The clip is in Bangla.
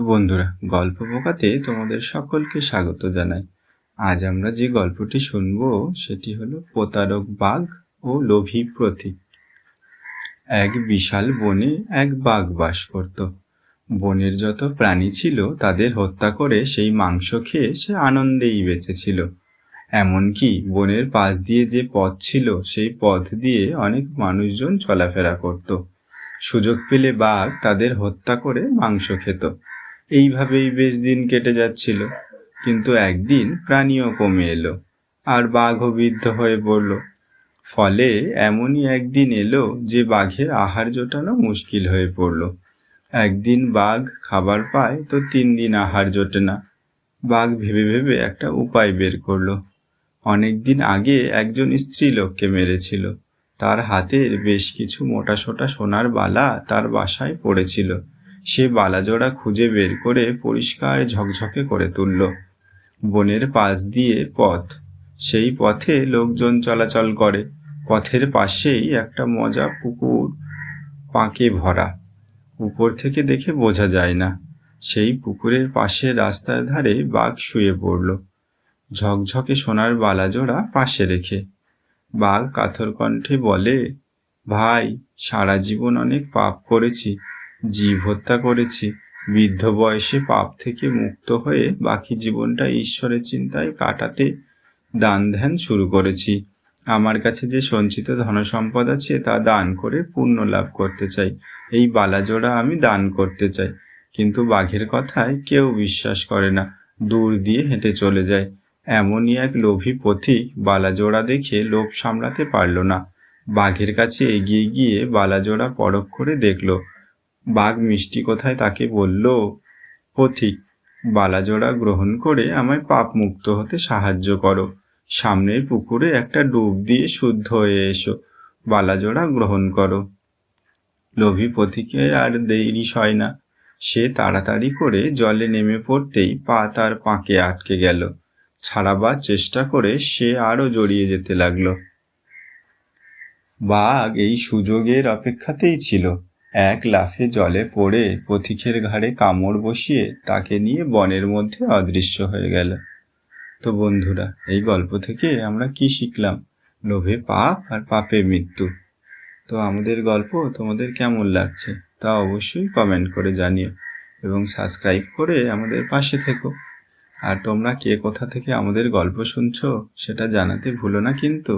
বন্ধুরা, গল্প পোকাতে তোমাদের সকলকে স্বাগত জানাই। আজ আমরা যে গল্পটি শুনব সেটি হলো প্রতারক বাঘ ও লোভী প্রতীক। এক বিশাল বনে এক বাঘ বাস করত। বনের যত প্রাণী ছিল তাদের হত্যা করে সেই মাংস খেয়ে সে আনন্দেই বেঁচেছিল। এমনকি বনের পাশ দিয়ে যে পথ ছিল সেই পথ দিয়ে অনেক মানুষজন চলাফেরা করত। সুযোগ পেলে বাঘ তাদের হত্যা করে মাংস খেত। এইভাবেই বেশ দিন কেটে যাচ্ছিল। কিন্তু একদিন প্রাণীও কমে এলো, আর বাঘও বৃদ্ধ হয়ে পড়ল। ফলে এমনই একদিন এলো যে বাঘের আহার জোটানো মুশকিল হয়ে পড়ল। একদিন বাঘ খাবার পায় তো 3 দিন আহার জোটে না। বাঘ ভেবে ভেবে একটা উপায় বের করলো। অনেকদিন আগে একজন স্ত্রীলোককে মেরেছিল। তার হাতের বেশ কিছু মোটাসোটা সোনার বালা তার বাসায় পড়েছিল। সে বালাজোড়া খুঁজে বের করে পরিষ্কার ঝকঝকে করে তুলল। বনের পাশ দিয়ে পথ, সেই পথে লোকজন চলাচল করে। পথের পাশেই একটা মজা পুকুর, পাঁকে ভরা। উপর থেকে দেখে বোঝা যায় না। সেই পুকুরের পাশে রাস্তার ধারে বাঘ শুয়ে পড়ল, ঝকঝকে সোনার বালাজোড়া পাশে রেখে। বাঘ কাতর কণ্ঠে বলে, ভাই, সারা জীবন অনেক পাপ করেছি, জীব হত্যা করেছি। বৃদ্ধ বয়সে পাপ থেকে মুক্ত হয়ে বাকি জীবনটা ঈশ্বরের চিন্তায় কাটাতে দান ধ্যান শুরু করেছি। আমার কাছে যে সঞ্চিত ধনসম্পদ আছে তা দান করে পুণ্য লাভ করতে চাই। এই বালাজোড়া আমি দান করতে চাই। কিন্তু বাঘের কথায় কেউ বিশ্বাস করে না, দূর দিয়ে হেঁটে চলে যায়। এমনই এক লোভী পথিক বালাজোড়া দেখে লোভ সামলাতে পারল না। বাঘের কাছে এগিয়ে গিয়ে বালাজোড়া পরখ করে দেখল। বাঘ মিষ্টি কথায় তাকে বলল, পথিক, বালাজোড়া গ্রহণ করে আমায় পাপ মুক্ত হতে সাহায্য করো। সামনের পুকুরে একটা ডুব দিয়ে শুদ্ধ হয়ে এসো, বালাজোড়া গ্রহণ করো। লোভী পথিকের আর দেরি সয় না। সে তাড়াতাড়ি করে জলে নেমে পড়তেই পা তার পাঁকে আটকে গেল। ছাড়াবার চেষ্টা করে সে আরো জড়িয়ে যেতে লাগলো। বাঘ এই সুযোগের অপেক্ষাতেই ছিল। এক লাফে জলে পড়ে পথিকের ঘাড়ে কামড় বসিয়ে তাকে নিয়ে বনের মধ্যে অদৃশ্য হয়ে গেল। তো বন্ধুরা, এই গল্প থেকে আমরা কি শিখলাম? লোভে পাপ আর পাপে মৃত্যু। তো আমাদের গল্প তোমাদের কেমন লাগছে তা অবশ্যই কমেন্ট করে জানিও, এবং সাবস্ক্রাইব করে আমাদের পাশে থেকো। আর তোমরা কে কোথা থেকে আমাদের গল্প শুনছো সেটা জানাতে ভুলো না কিন্তু।